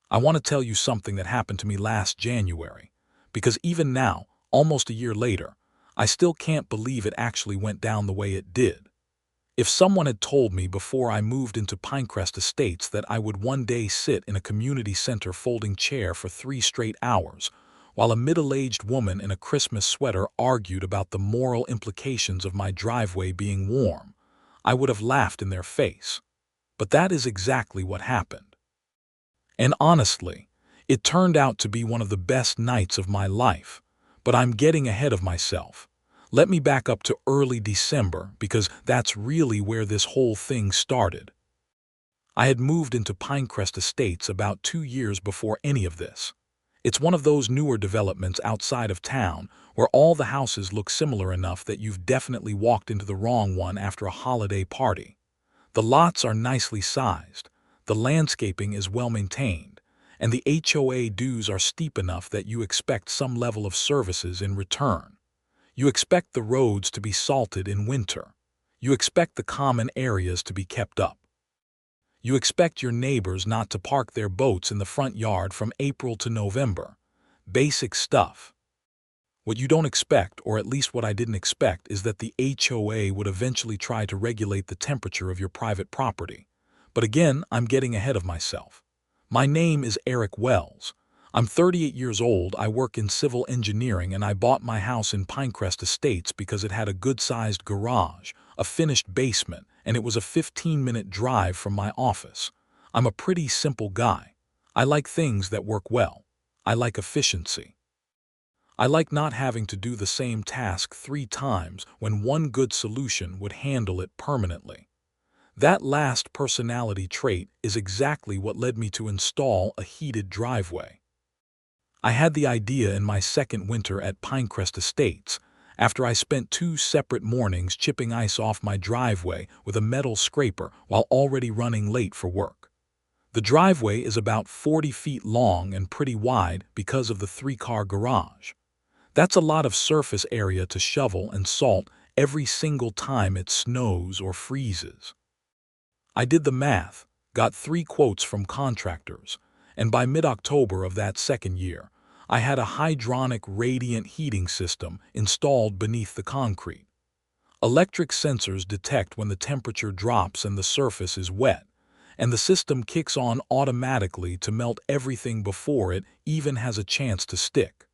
I want to tell you something that happened to me last January, because even now, almost a year later, I still can't believe it actually went down the way it did. If someone had told me before I moved into Pinecrest Estates that I would one day sit in a community center folding chair for 3 straight hours, while a middle-aged woman in a Christmas sweater argued about the moral implications of my driveway being warm, I would have laughed in their face. But that is exactly what happened. And honestly, it turned out to be one of the best nights of my life. But I'm getting ahead of myself. Let me back up to early December because that's really where this whole thing started. I had moved into Pinecrest Estates about 2 years before any of this. It's one of those newer developments outside of town where all the houses look similar enough that you've definitely walked into the wrong one after a holiday party. The lots are nicely sized, the landscaping is well maintained, and the HOA dues are steep enough that you expect some level of services in return. You expect the roads to be salted in winter. You expect the common areas to be kept up. You expect your neighbors not to park their boats in the front yard from April to November. Basic stuff. What you don't expect, or at least what I didn't expect, is that the HOA would eventually try to regulate the temperature of your private property. But again, I'm getting ahead of myself. My name is Eric Wells. I'm 38 years old, I work in civil engineering, and I bought my house in Pinecrest Estates because it had a good-sized garage, a finished basement, and it was a 15-minute drive from my office. I'm a pretty simple guy. I like things that work well. I like efficiency. I like not having to do the same task 3 times when one good solution would handle it permanently. That last personality trait is exactly what led me to install a heated driveway. I had the idea in my second winter at Pinecrest Estates, after I spent 2 separate mornings chipping ice off my driveway with a metal scraper while already running late for work. The driveway is about 40 feet long and pretty wide because of the 3-car garage. That's a lot of surface area to shovel and salt every single time it snows or freezes. I did the math, got 3 quotes from contractors, and by mid-October of that second year, I had a hydronic radiant heating system installed beneath the concrete. Electric sensors detect when the temperature drops and the surface is wet, and the system kicks on automatically to melt everything before it even has a chance to stick.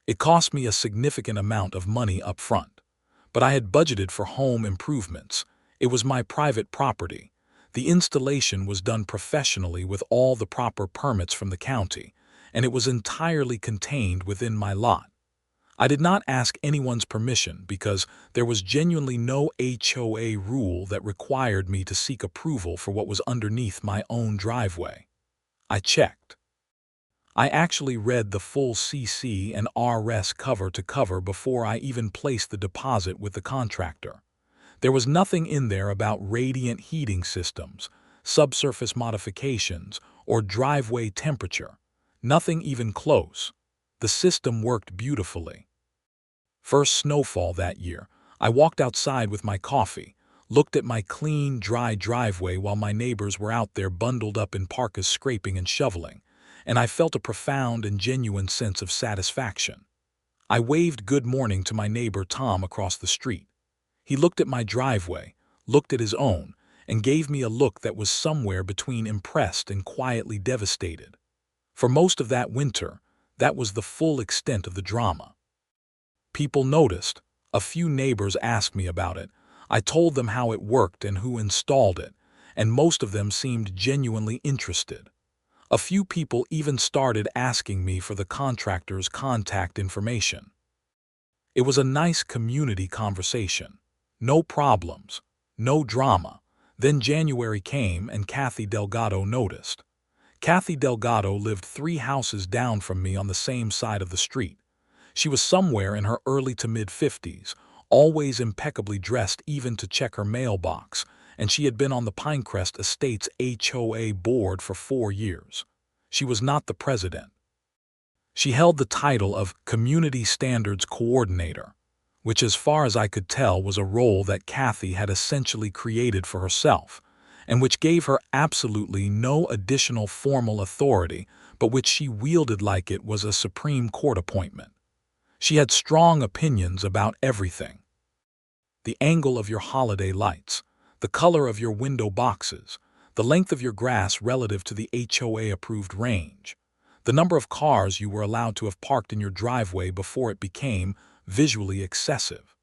It cost me a significant amount of money up front, but I had budgeted for home improvements. It was my private property. The installation was done professionally with all the proper permits from the county, and it was entirely contained within my lot. I did not ask anyone's permission because there was genuinely no HOA rule that required me to seek approval for what was underneath my own driveway. I checked. I actually read the full CC and RS cover to cover before I even placed the deposit with the contractor. There was nothing in there about radiant heating systems, subsurface modifications, or driveway temperature. Nothing even close. The system worked beautifully. First snowfall that year, I walked outside with my coffee, looked at my clean, dry driveway while my neighbors were out there bundled up in parkas scraping and shoveling, and I felt a profound and genuine sense of satisfaction. I waved good morning to my neighbor Tom across the street. He looked at my driveway, looked at his own, and gave me a look that was somewhere between impressed and quietly devastated. For most of that winter, that was the full extent of the drama. People noticed. A few neighbors asked me about it. I told them how it worked and who installed it, and most of them seemed genuinely interested. A few people even started asking me for the contractor's contact information. It was a nice community conversation. No problems, no drama. Then January came and Kathy Delgado noticed. Kathy Delgado lived 3 houses down from me on the same side of the street. She was somewhere in her early to mid-50s, always impeccably dressed even to check her mailbox, and she had been on the Pinecrest Estates HOA board for 4 years. She was not the president. She held the title of Community Standards Coordinator, which as far as I could tell was a role that Kathy had essentially created for herself, and which gave her absolutely no additional formal authority, but which she wielded like it was a Supreme Court appointment. She had strong opinions about everything. The angle of your holiday lights, the color of your window boxes, the length of your grass relative to the HOA-approved range, the number of cars you were allowed to have parked in your driveway before it became visually excessive.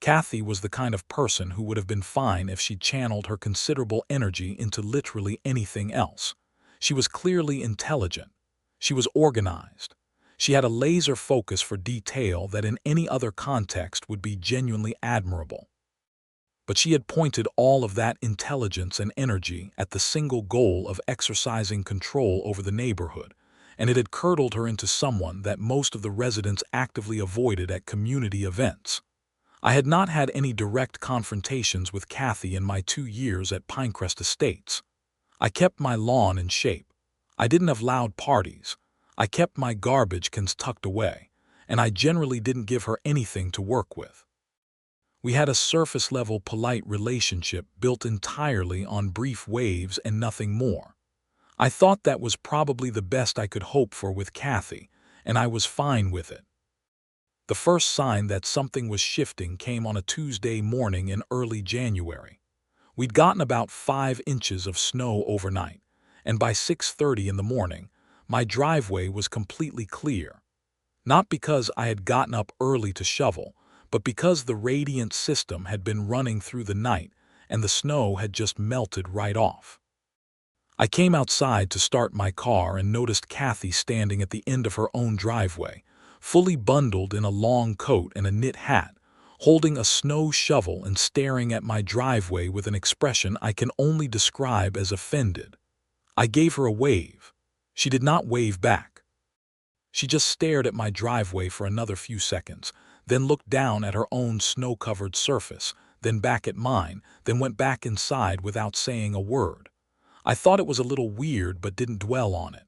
Kathy was the kind of person who would have been fine if she'd channeled her considerable energy into literally anything else. She was clearly intelligent. She was organized. She had a laser focus for detail that in any other context would be genuinely admirable. But she had pointed all of that intelligence and energy at the single goal of exercising control over the neighborhood, and it had curdled her into someone that most of the residents actively avoided at community events. I had not had any direct confrontations with Kathy in my 2 years at Pinecrest Estates. I kept my lawn in shape. I didn't have loud parties. I kept my garbage cans tucked away, and I generally didn't give her anything to work with. We had a surface-level polite relationship built entirely on brief waves and nothing more. I thought that was probably the best I could hope for with Kathy, and I was fine with it. The first sign that something was shifting came on a Tuesday morning in early January. We'd gotten about 5 inches of snow overnight, and by 6:30 in the morning, my driveway was completely clear. Not because I had gotten up early to shovel, but because the radiant system had been running through the night and the snow had just melted right off. I came outside to start my car and noticed Kathy standing at the end of her own driveway, fully bundled in a long coat and a knit hat, holding a snow shovel and staring at my driveway with an expression I can only describe as offended. I gave her a wave. She did not wave back. She just stared at my driveway for another few seconds, then looked down at her own snow-covered surface, then back at mine, then went back inside without saying a word. I thought it was a little weird but didn't dwell on it.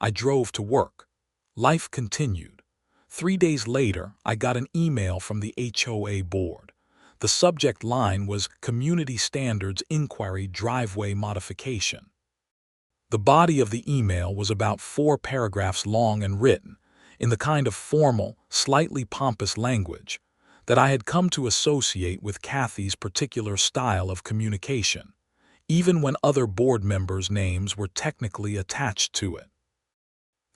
I drove to work. Life continued. 3 days later, I got an email from the HOA board. The subject line was Community Standards Inquiry Driveway Modification. The body of the email was about 4 paragraphs long and written, in the kind of formal, slightly pompous language that I had come to associate with Kathy's particular style of communication, even when other board members' names were technically attached to it.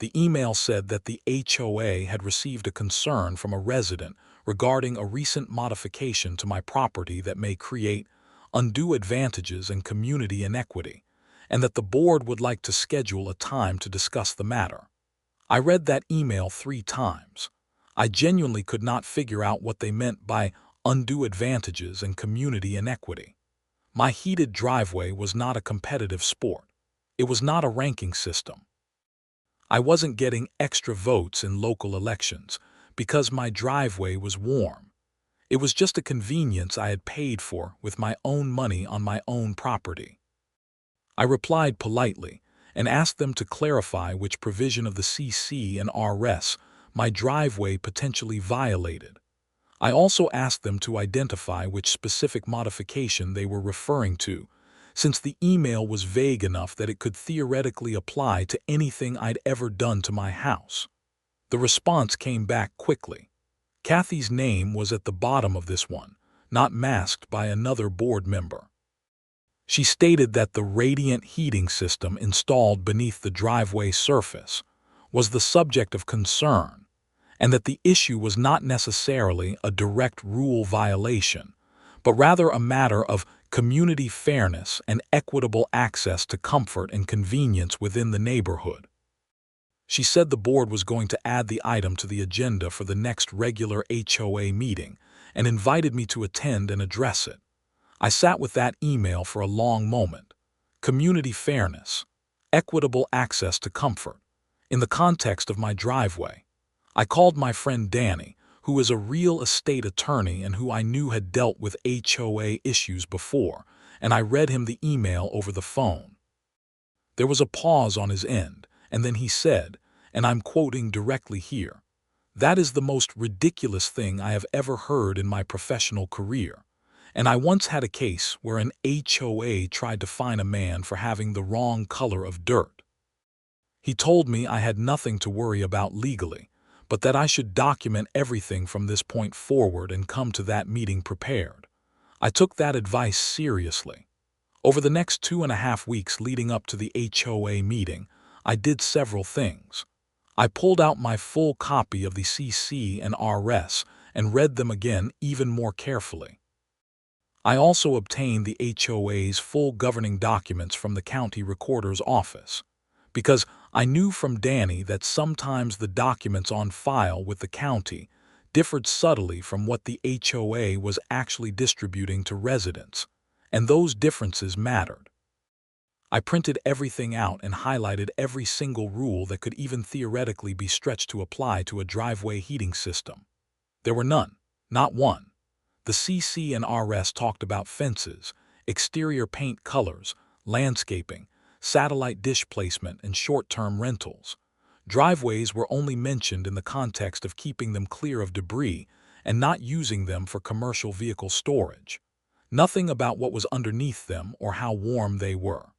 The email said that the HOA had received a concern from a resident regarding a recent modification to my property that may create undue advantages and community inequity, and that the board would like to schedule a time to discuss the matter. I read that email 3 times. I genuinely could not figure out what they meant by undue advantages and community inequity. My heated driveway was not a competitive sport. It was not a ranking system. I wasn't getting extra votes in local elections because my driveway was warm. It was just a convenience I had paid for with my own money on my own property. I replied politely and asked them to clarify which provision of the CC and RS my driveway potentially violated. I also asked them to identify which specific modification they were referring to, since the email was vague enough that it could theoretically apply to anything I'd ever done to my house. The response came back quickly. Kathy's name was at the bottom of this one, not masked by another board member. She stated that the radiant heating system installed beneath the driveway surface was the subject of concern, and that the issue was not necessarily a direct rule violation, but rather a matter of community fairness and equitable access to comfort and convenience within the neighborhood. She said the board was going to add the item to the agenda for the next regular HOA meeting and invited me to attend and address it. I sat with that email for a long moment. Community fairness, equitable access to comfort, in the context of my driveway. I called my friend Danny, who is a real estate attorney and who I knew had dealt with HOA issues before, and I read him the email over the phone. There was a pause on his end, and then he said, and I'm quoting directly here, "That is the most ridiculous thing I have ever heard in my professional career, And I once had a case where an HOA tried to fine a man for having the wrong color of dirt. He told me I had nothing to worry about legally, but that I should document everything from this point forward and come to that meeting prepared. I took that advice seriously. Over the next 2.5 weeks leading up to the HOA meeting, I did several things. I pulled out my full copy of the CC and RS and read them again even more carefully. I also obtained the HOA's full governing documents from the county recorder's office, because I knew from Danny that sometimes the documents on file with the county differed subtly from what the HOA was actually distributing to residents, and those differences mattered. I printed everything out and highlighted every single rule that could even theoretically be stretched to apply to a driveway heating system. There were none, not one. The CC and RS talked about fences, exterior paint colors, landscaping, satellite dish placement, and short-term rentals. Driveways were only mentioned in the context of keeping them clear of debris and not using them for commercial vehicle storage. Nothing about what was underneath them or how warm they were.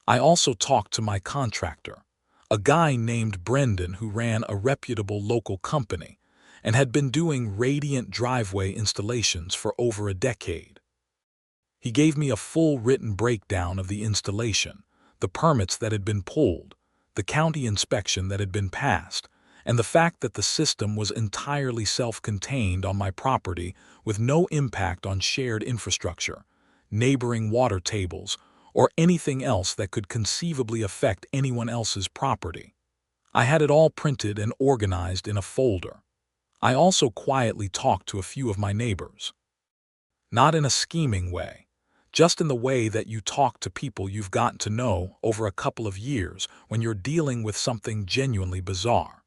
I also talked to my contractor, a guy named Brendan who ran a reputable local company and had been doing radiant driveway installations for over a decade. He gave me a full written breakdown of the installation, the permits that had been pulled, the county inspection that had been passed, and the fact that the system was entirely self-contained on my property with no impact on shared infrastructure, neighboring water tables, or anything else that could conceivably affect anyone else's property. I had it all printed and organized in a folder. I also quietly talked to a few of my neighbors. Not in a scheming way, just in the way that you talk to people you've gotten to know over a couple of years when you're dealing with something genuinely bizarre.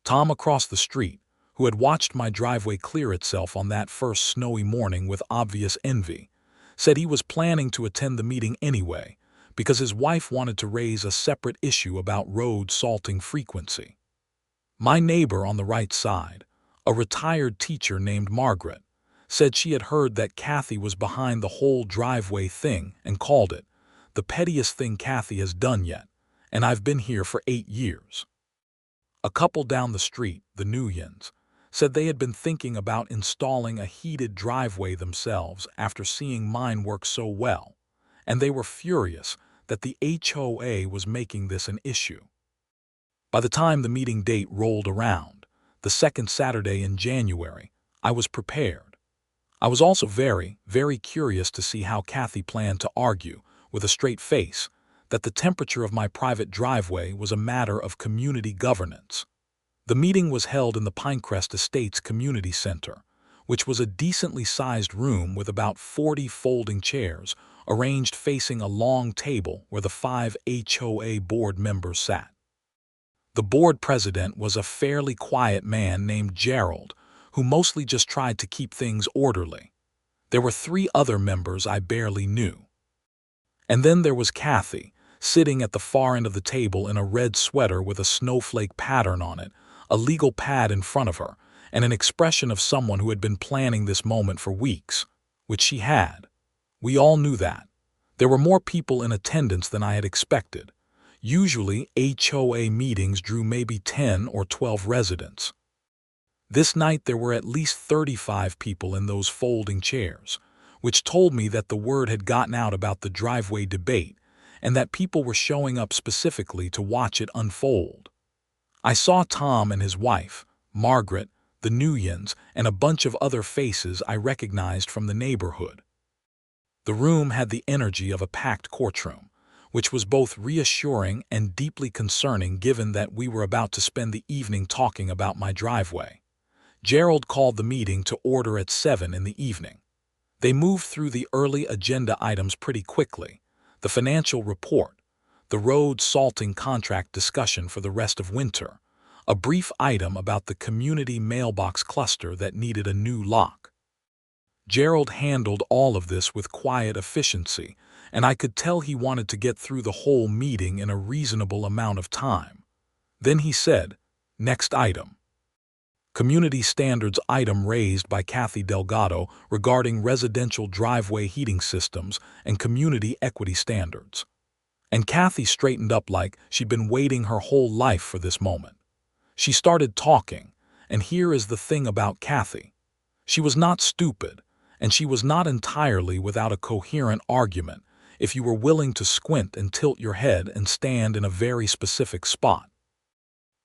Tom across the street, who had watched my driveway clear itself on that first snowy morning with obvious envy, said he was planning to attend the meeting anyway because his wife wanted to raise a separate issue about road salting frequency. My neighbor on the right side, a retired teacher named Margaret, said she had heard that Kathy was behind the whole driveway thing and called it the pettiest thing Kathy has done yet, and I've been here for 8 years. A couple down the street, the Nuyens, said they had been thinking about installing a heated driveway themselves after seeing mine work so well, and they were furious that the HOA was making this an issue. By the time the meeting date rolled around, the second Saturday in January, I was prepared. I was also very, very curious to see how Kathy planned to argue, with a straight face, that the temperature of my private driveway was a matter of community governance. The meeting was held in the Pinecrest Estates Community Center, which was a decently sized room with about 40 folding chairs arranged facing a long table where the 5 HOA board members sat. The board president was a fairly quiet man named Gerald, who mostly just tried to keep things orderly. There were 3 other members I barely knew. And then there was Kathy, sitting at the far end of the table in a red sweater with a snowflake pattern on it, a legal pad in front of her, and an expression of someone who had been planning this moment for weeks, which she had. We all knew that. There were more people in attendance than I had expected. Usually, HOA meetings drew maybe 10 or 12 residents. This night there were at least 35 people in those folding chairs, which told me that the word had gotten out about the driveway debate and that people were showing up specifically to watch it unfold. I saw Tom and his wife, Margaret, the Nuyens, and a bunch of other faces I recognized from the neighborhood. The room had the energy of a packed courtroom, which was both reassuring and deeply concerning given that we were about to spend the evening talking about my driveway. Gerald called the meeting to order at 7 in the evening. They moved through the early agenda items pretty quickly: the financial report, the road salting contract discussion for the rest of winter, a brief item about the community mailbox cluster that needed a new lock. Gerald handled all of this with quiet efficiency, and I could tell he wanted to get through the whole meeting in a reasonable amount of time. Then he said, "Next item." Community standards item raised by Kathy Delgado regarding residential driveway heating systems and community equity standards. And Kathy straightened up like she'd been waiting her whole life for this moment. She started talking, and here is the thing about Kathy. She was not stupid, and she was not entirely without a coherent argument if you were willing to squint and tilt your head and stand in a very specific spot.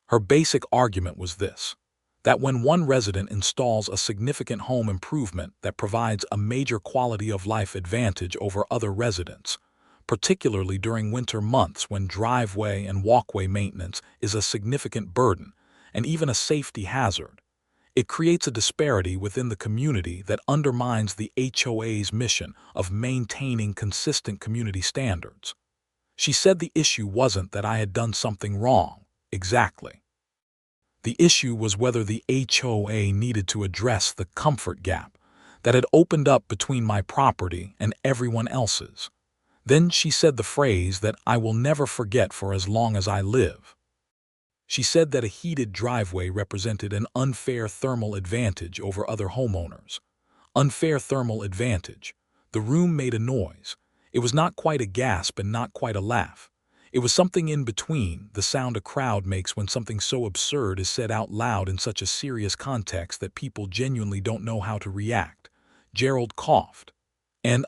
Her basic argument was this: that when one resident installs a significant home improvement that provides a major quality of life advantage over other residents, particularly during winter months when driveway and walkway maintenance is a significant burden and even a safety hazard, it creates a disparity within the community that undermines the HOA's mission of maintaining consistent community standards. She said the issue wasn't that I had done something wrong, exactly. The issue was whether the HOA needed to address the comfort gap that had opened up between my property and everyone else's. Then she said the phrase that I will never forget for as long as I live. She said that a heated driveway represented an unfair thermal advantage over other homeowners. Unfair thermal advantage. The room made a noise. It was not quite a gasp and not quite a laugh. It was something in between, the sound a crowd makes when something so absurd is said out loud in such a serious context that people genuinely don't know how to react. Gerald coughed. And,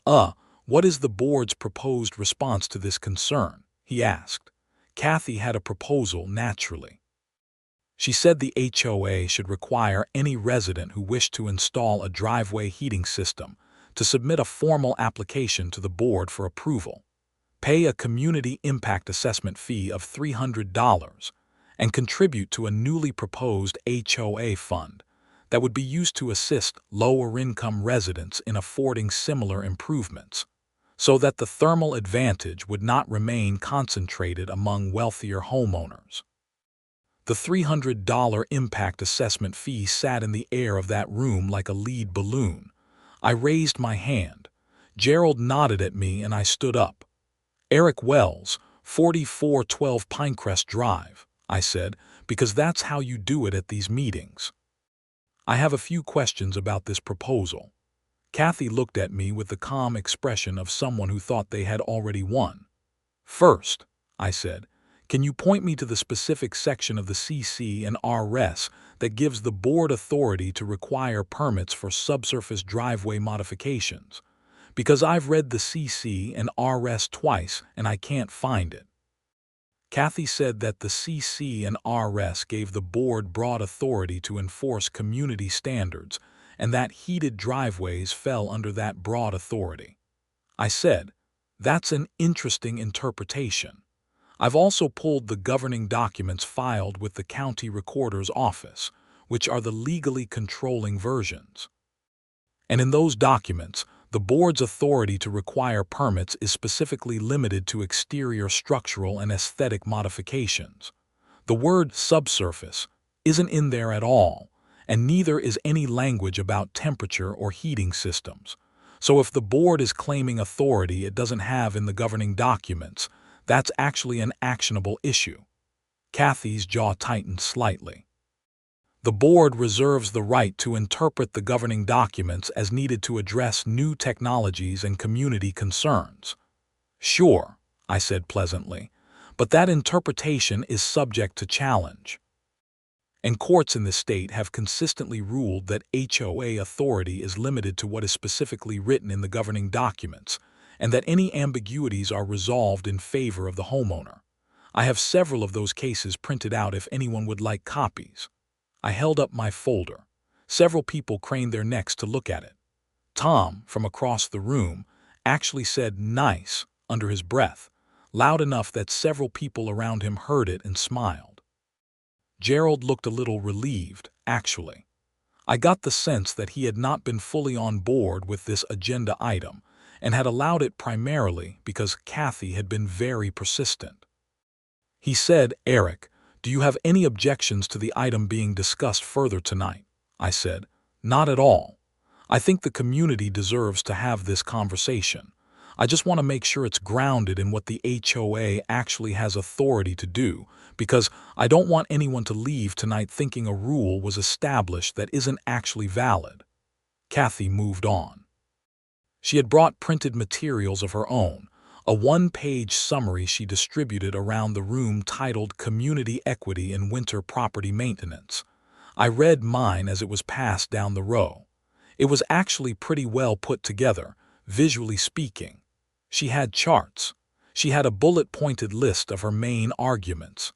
what is the board's proposed response to this concern? He asked. Kathy had a proposal, naturally. She said the HOA should require any resident who wished to install a driveway heating system to submit a formal application to the board for approval, pay a community impact assessment fee of $300, and contribute to a newly proposed HOA fund that would be used to assist lower-income residents in affording similar improvements, so that the thermal advantage would not remain concentrated among wealthier homeowners. The $300 impact assessment fee sat in the air of that room like a lead balloon. I raised my hand. Gerald nodded at me and I stood up. Eric Wells, 4412 Pinecrest Drive, I said, because that's how you do it at these meetings. I have a few questions about this proposal. Kathy looked at me with the calm expression of someone who thought they had already won. First, I said, can you point me to the specific section of the CC and RS that gives the board authority to require permits for subsurface driveway modifications? Because I've read the CC and RS twice and I can't find it. Kathy said that the CC and RS gave the board broad authority to enforce community standards and that heated driveways fell under that broad authority. I said, that's an interesting interpretation. I've also pulled the governing documents filed with the county recorder's office, which are the legally controlling versions. And in those documents, the board's authority to require permits is specifically limited to exterior structural and aesthetic modifications. The word subsurface isn't in there at all, and neither is any language about temperature or heating systems. So if the board is claiming authority it doesn't have in the governing documents, that's actually an actionable issue. Kathy's jaw tightened slightly. The board reserves the right to interpret the governing documents as needed to address new technologies and community concerns. Sure, I said pleasantly, but that interpretation is subject to challenge. And courts in the state have consistently ruled that HOA authority is limited to what is specifically written in the governing documents, and that any ambiguities are resolved in favor of the homeowner. I have several of those cases printed out if anyone would like copies. I held up my folder. Several people craned their necks to look at it. Tom, from across the room, actually said "nice" under his breath, loud enough that several people around him heard it and smiled. Gerald looked a little relieved, actually. I got the sense that he had not been fully on board with this agenda item and had allowed it primarily because Kathy had been very persistent. He said, "Eric, do you have any objections to the item being discussed further tonight?" I said, "Not at all. I think the community deserves to have this conversation. I just want to make sure it's grounded in what the HOA actually has authority to do, because I don't want anyone to leave tonight thinking a rule was established that isn't actually valid." Kathy moved on. She had brought printed materials of her own, a one-page summary she distributed around the room titled Community Equity in Winter Property Maintenance. I read mine as it was passed down the row. It was actually pretty well put together, visually speaking. She had charts. She had a bullet-pointed list of her main arguments.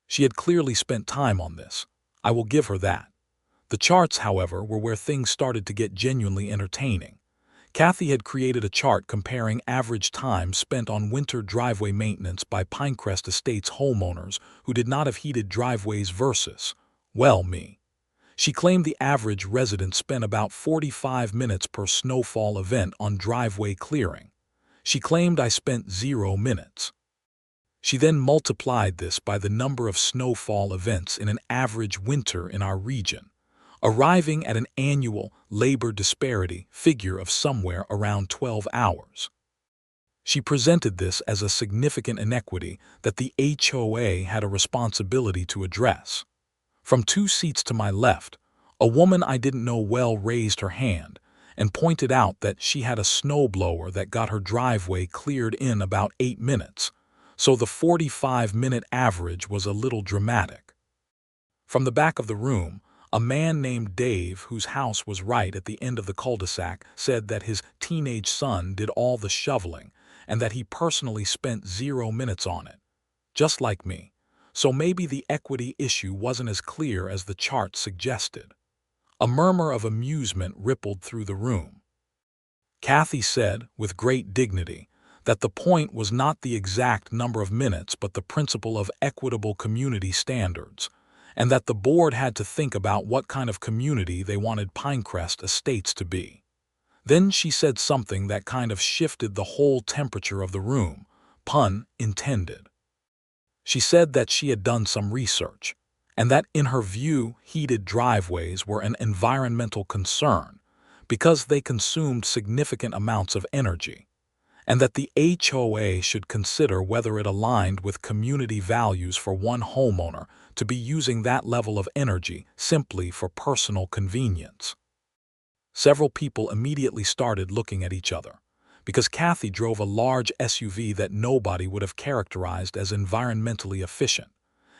She had clearly spent time on this. I will give her that. The charts, however, were where things started to get genuinely entertaining. Kathy had created a chart comparing average time spent on winter driveway maintenance by Pinecrest Estates homeowners who did not have heated driveways versus, well, me. She claimed the average resident spent about 45 minutes per snowfall event on driveway clearing. She claimed I spent 0 minutes. She then multiplied this by the number of snowfall events in an average winter in our region, arriving at an annual labor disparity figure of somewhere around 12 hours. She presented this as a significant inequity that the HOA had a responsibility to address. From 2 seats to my left, a woman I didn't know well raised her hand and pointed out that she had a snowblower that got her driveway cleared in about 8 minutes, so the 45-minute average was a little dramatic. From the back of the room, a man named Dave, whose house was right at the end of the cul-de-sac, said that his teenage son did all the shoveling and that he personally spent 0 minutes on it, just like me. So maybe the equity issue wasn't as clear as the chart suggested. A murmur of amusement rippled through the room. Kathy said, with great dignity, that the point was not the exact number of minutes but the principle of equitable community standards, and that the board had to think about what kind of community they wanted Pinecrest Estates to be. Then she said something that kind of shifted the whole temperature of the room, pun intended. She said that she had done some research, and that in her view heated driveways were an environmental concern because they consumed significant amounts of energy, and that the HOA should consider whether it aligned with community values for one homeowner to be using that level of energy simply for personal convenience. Several people immediately started looking at each other, because Kathy drove a large SUV that nobody would have characterized as environmentally efficient,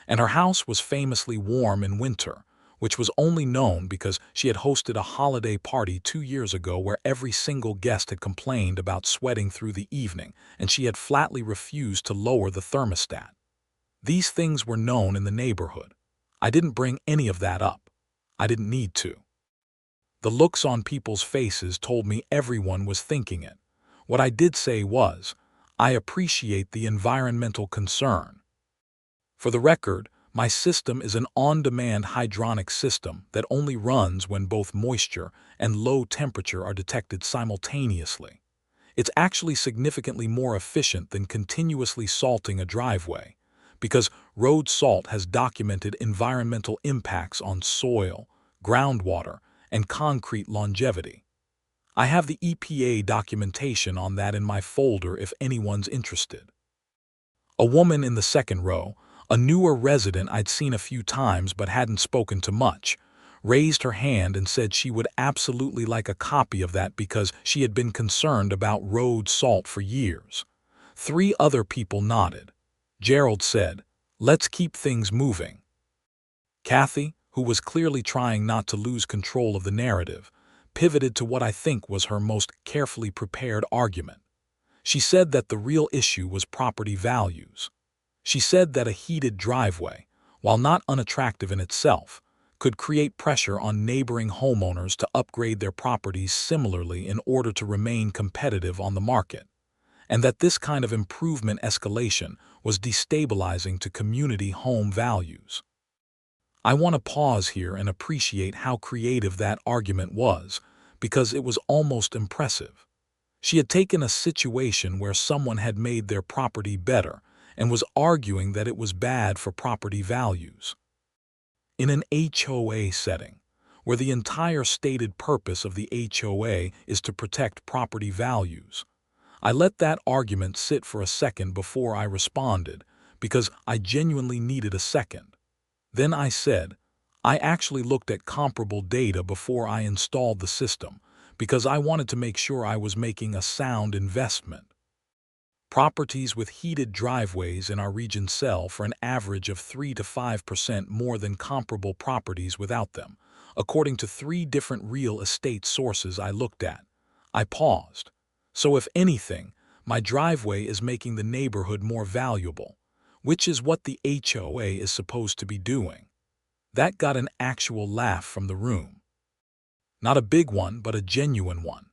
and her house was famously warm in winter, which was only known because she had hosted a holiday party 2 years ago where every single guest had complained about sweating through the evening, and she had flatly refused to lower the thermostat. These things were known in the neighborhood. I didn't bring any of that up. I didn't need to. The looks on people's faces told me everyone was thinking it. What I did say was, I appreciate the environmental concern. For the record, my system is an on-demand hydronic system that only runs when both moisture and low temperature are detected simultaneously. It's actually significantly more efficient than continuously salting a driveway, because road salt has documented environmental impacts on soil, groundwater, and concrete longevity. I have the EPA documentation on that in my folder if anyone's interested. A woman in the second row, a newer resident I'd seen a few times but hadn't spoken to much, raised her hand and said she would absolutely like a copy of that because she had been concerned about road salt for years. 3 other people nodded. Gerald said, "Let's keep things moving." Kathy, who was clearly trying not to lose control of the narrative, pivoted to what I think was her most carefully prepared argument. She said that the real issue was property values. She said that a heated driveway, while not unattractive in itself, could create pressure on neighboring homeowners to upgrade their properties similarly in order to remain competitive on the market, and that this kind of improvement escalation was destabilizing to community home values. I want to pause here and appreciate how creative that argument was, because it was almost impressive. She had taken a situation where someone had made their property better and was arguing that it was bad for property values. In an HOA setting, where the entire stated purpose of the HOA is to protect property values, I let that argument sit for a second before I responded, because I genuinely needed a second. Then I said, I actually looked at comparable data before I installed the system, because I wanted to make sure I was making a sound investment. Properties with heated driveways in our region sell for an average of 3 to 5% more than comparable properties without them, according to 3 different real estate sources I looked at. I paused. So if anything, my driveway is making the neighborhood more valuable, which is what the HOA is supposed to be doing. That got an actual laugh from the room. Not a big one, but a genuine one.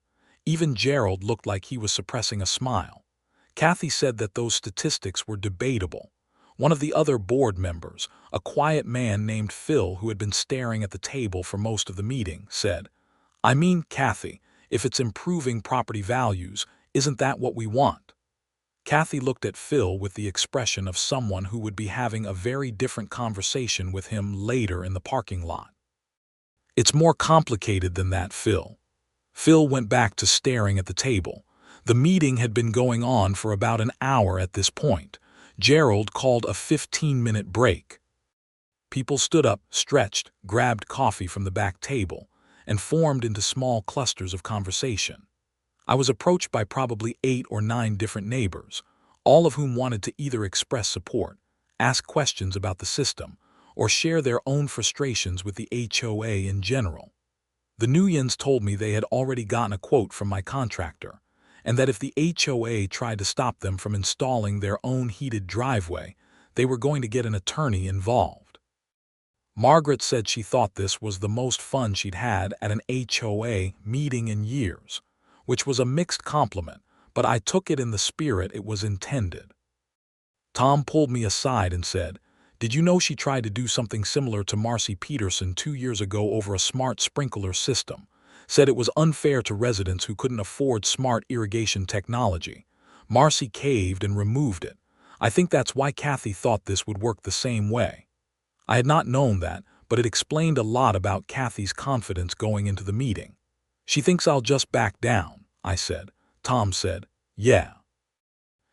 Even Gerald looked like he was suppressing a smile. Kathy said that those statistics were debatable. One of the other board members, a quiet man named Phil who had been staring at the table for most of the meeting, said, I mean, Kathy, if it's improving property values, isn't that what we want? Kathy looked at Phil with the expression of someone who would be having a very different conversation with him later in the parking lot. It's more complicated than that, Phil. Phil went back to staring at the table. The meeting had been going on for about an hour at this point. Gerald called a 15-minute break. People stood up, stretched, grabbed coffee from the back table, and formed into small clusters of conversation. I was approached by probably 8 or 9 different neighbors, all of whom wanted to either express support, ask questions about the system, or share their own frustrations with the HOA in general. The Nuyens told me they had already gotten a quote from my contractor, and that if the HOA tried to stop them from installing their own heated driveway, they were going to get an attorney involved. Margaret said she thought this was the most fun she'd had at an HOA meeting in years, which was a mixed compliment, but I took it in the spirit it was intended. Tom pulled me aside and said, Did you know she tried to do something similar to Marcy Peterson 2 years ago over a smart sprinkler system? Said it was unfair to residents who couldn't afford smart irrigation technology. Marcy caved and removed it. I think that's why Kathy thought this would work the same way. I had not known that, but it explained a lot about Kathy's confidence going into the meeting. She thinks I'll just back down, I said. Tom said, Yeah.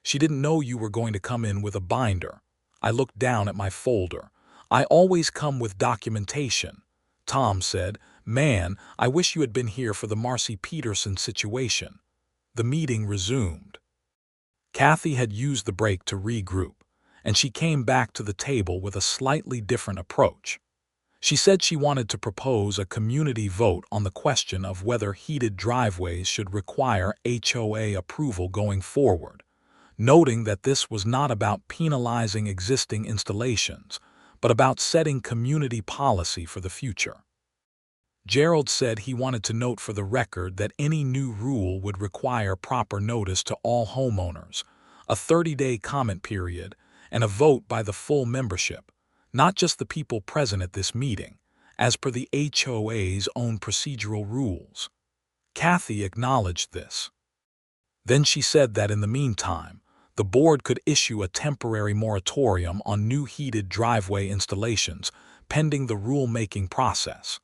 She didn't know you were going to come in with a binder. I looked down at my folder. I always come with documentation. Tom said, Man, I wish you had been here for the Marcy Peterson situation. The meeting resumed. Kathy had used the break to regroup, and she came back to the table with a slightly different approach. She said she wanted to propose a community vote on the question of whether heated driveways should require HOA approval going forward, noting that this was not about penalizing existing installations, but about setting community policy for the future. Gerald said he wanted to note for the record that any new rule would require proper notice to all homeowners, a 30-day comment period, and a vote by the full membership, not just the people present at this meeting, as per the HOA's own procedural rules. Kathy acknowledged this. Then she said that in the meantime, the board could issue a temporary moratorium on new heated driveway installations pending the rule-making process.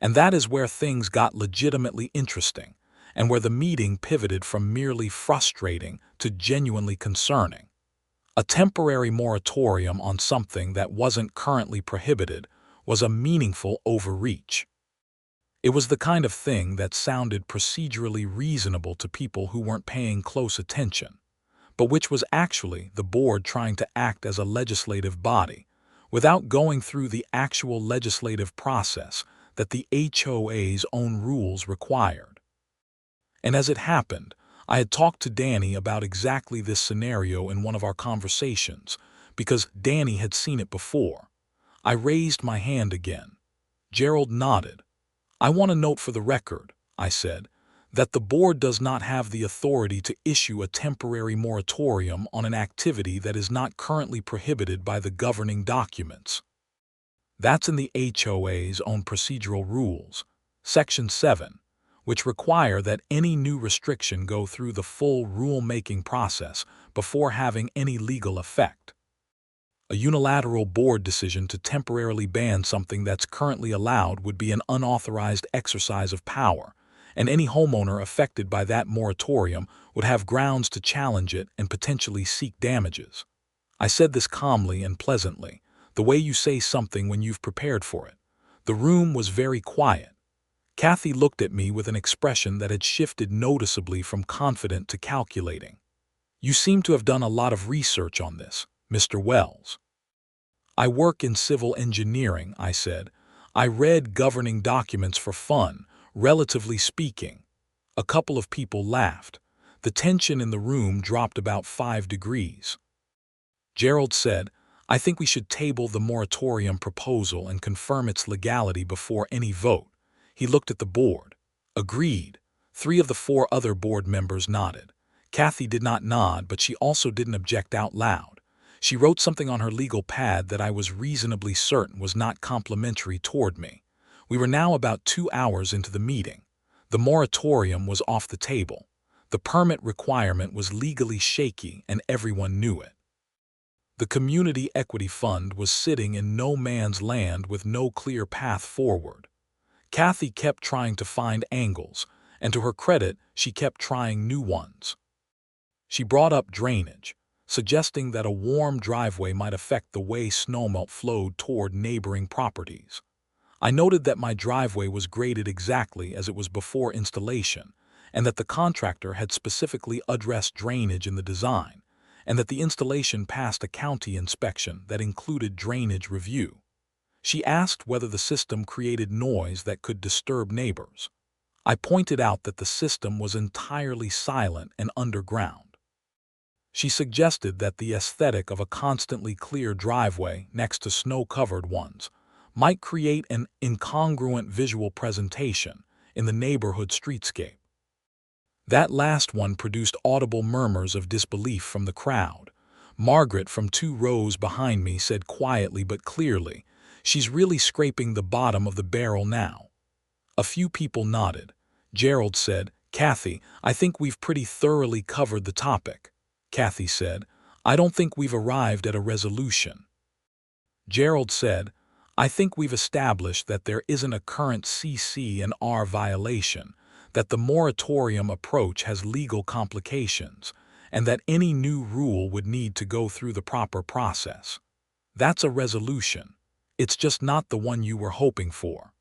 And that is where things got legitimately interesting, and where the meeting pivoted from merely frustrating to genuinely concerning. A temporary moratorium on something that wasn't currently prohibited was a meaningful overreach. It was the kind of thing that sounded procedurally reasonable to people who weren't paying close attention, but which was actually the board trying to act as a legislative body, without going through the actual legislative process that the HOA's own rules required. And as it happened, I had talked to Danny about exactly this scenario in one of our conversations, because Danny had seen it before. I raised my hand again. Gerald nodded. I want to note for the record, I said, that the board does not have the authority to issue a temporary moratorium on an activity that is not currently prohibited by the governing documents. That's in the HOA's own procedural rules, Section 7, which require that any new restriction go through the full rule-making process before having any legal effect. A unilateral board decision to temporarily ban something that's currently allowed would be an unauthorized exercise of power, and any homeowner affected by that moratorium would have grounds to challenge it and potentially seek damages. I said this calmly and pleasantly, the way you say something when you've prepared for it. The room was very quiet. Kathy looked at me with an expression that had shifted noticeably from confident to calculating. You seem to have done a lot of research on this, Mr. Wells. I work in civil engineering, I said. I read governing documents for fun, relatively speaking. A couple of people laughed. The tension in the room dropped about 5 degrees. Gerald said, I think we should table the moratorium proposal and confirm its legality before any vote. He looked at the board. Agreed. 3 of the 4 other board members nodded. Kathy did not nod, but she also didn't object out loud. She wrote something on her legal pad that I was reasonably certain was not complimentary toward me. We were now about 2 hours into the meeting. The moratorium was off the table. The permit requirement was legally shaky, and everyone knew it. The Community Equity Fund was sitting in no man's land with no clear path forward. Kathy kept trying to find angles, and to her credit, she kept trying new ones. She brought up drainage, suggesting that a warm driveway might affect the way snowmelt flowed toward neighboring properties. I noted that my driveway was graded exactly as it was before installation, and that the contractor had specifically addressed drainage in the design, and that the installation passed a county inspection that included drainage review. She asked whether the system created noise that could disturb neighbors. I pointed out that the system was entirely silent and underground. She suggested that the aesthetic of a constantly clear driveway next to snow-covered ones might create an incongruent visual presentation in the neighborhood streetscape. That last one produced audible murmurs of disbelief from the crowd. Margaret, from 2 rows behind me, said quietly but clearly, "She's really scraping the bottom of the barrel now." A few people nodded. Gerald said, "Kathy, I think we've pretty thoroughly covered the topic." Kathy said, "I don't think we've arrived at a resolution." Gerald said, "I think we've established that there isn't a current CC&R violation, that the moratorium approach has legal complications, and that any new rule would need to go through the proper process. That's a resolution. It's just not the one you were hoping for."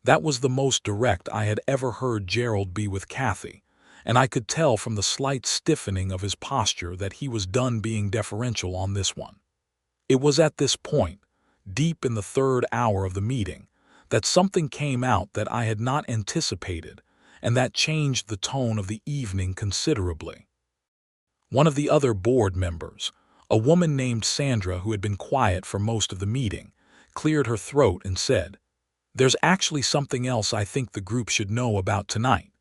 That was the most direct I had ever heard Gerald be with Kathy, and I could tell from the slight stiffening of his posture that he was done being deferential on this one. It was at this point, deep in the 3rd hour of the meeting, that something came out that I had not anticipated, and that changed the tone of the evening considerably. One of the other board members, a woman named Sandra who had been quiet for most of the meeting, cleared her throat and said, "There's actually something else I think the group should know about tonight."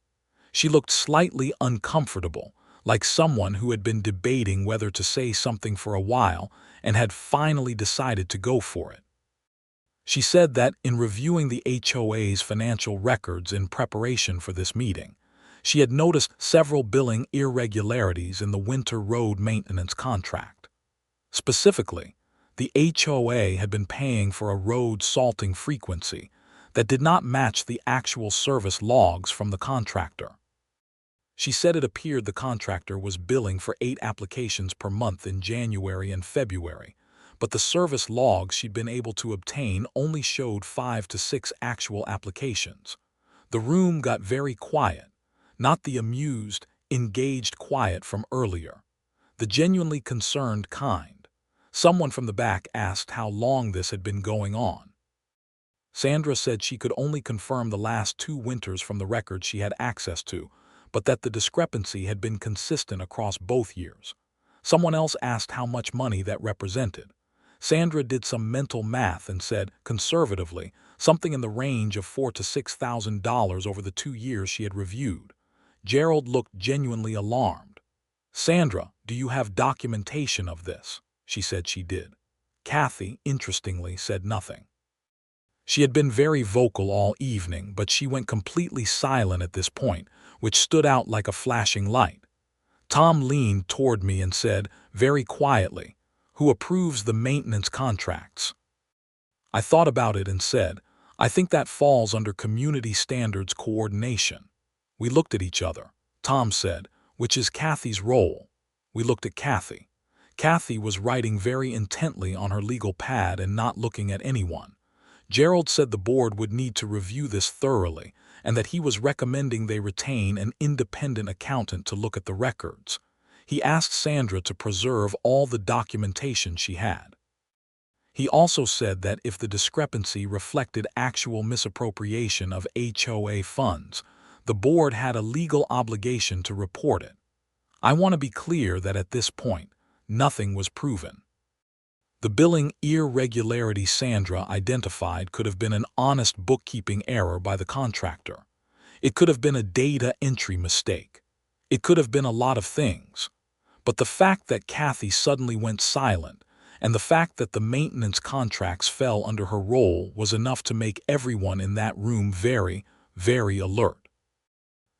She looked slightly uncomfortable, like someone who had been debating whether to say something for a while and had finally decided to go for it. She said that in reviewing the HOA's financial records in preparation for this meeting, she had noticed several billing irregularities in the winter road maintenance contract. Specifically, the HOA had been paying for a road salting frequency that did not match the actual service logs from the contractor. She said it appeared the contractor was billing for 8 applications per month in January and February, but the service logs she'd been able to obtain only showed 5 to 6 actual applications. The room got very quiet, not the amused, engaged quiet from earlier, the genuinely concerned kind. Someone from the back asked how long this had been going on. Sandra said she could only confirm the last 2 winters from the records she had access to, but that the discrepancy had been consistent across both years. Someone else asked how much money that represented. Sandra did some mental math and said, conservatively, something in the range of $4,000 to $6,000 over the 2 years she had reviewed. Gerald looked genuinely alarmed. "Sandra, do you have documentation of this?" She said she did. Kathy, interestingly, said nothing. She had been very vocal all evening, but she went completely silent at this point, which stood out like a flashing light. Tom leaned toward me and said, very quietly, "Who approves the maintenance contracts?" I thought about it and said, "I think that falls under community standards coordination." We looked at each other. Tom said, "Which is Kathy's role?" We looked at Kathy. Kathy was writing very intently on her legal pad and not looking at anyone. Gerald said the board would need to review this thoroughly and that he was recommending they retain an independent accountant to look at the records. He asked Sandra to preserve all the documentation she had. He also said that if the discrepancy reflected actual misappropriation of HOA funds, the board had a legal obligation to report it. I want to be clear that at this point, nothing was proven. The billing irregularity Sandra identified could have been an honest bookkeeping error by the contractor. It could have been a data entry mistake. It could have been a lot of things. But the fact that Kathy suddenly went silent and the fact that the maintenance contracts fell under her role was enough to make everyone in that room very, very alert.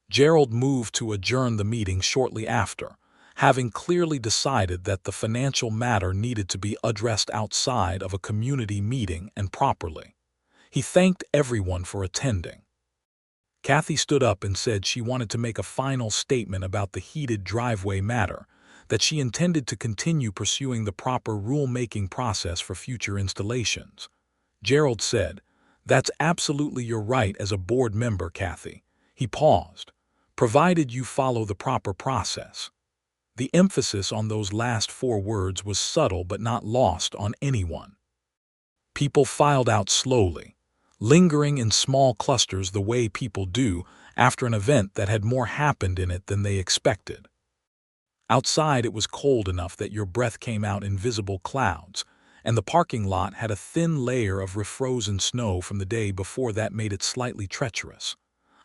Gerald moved to adjourn the meeting shortly after, having clearly decided that the financial matter needed to be addressed outside of a community meeting and properly. He thanked everyone for attending. Kathy stood up and said she wanted to make a final statement about the heated driveway matter, that she intended to continue pursuing the proper rule-making process for future installations. Gerald said, "That's absolutely your right as a board member, Kathy." He paused. "Provided you follow the proper process." The emphasis on those last 4 words was subtle but not lost on anyone. People filed out slowly, lingering in small clusters the way people do after an event that had more happened in it than they expected. Outside it was cold enough that your breath came out in visible clouds, and the parking lot had a thin layer of refrozen snow from the day before that made it slightly treacherous.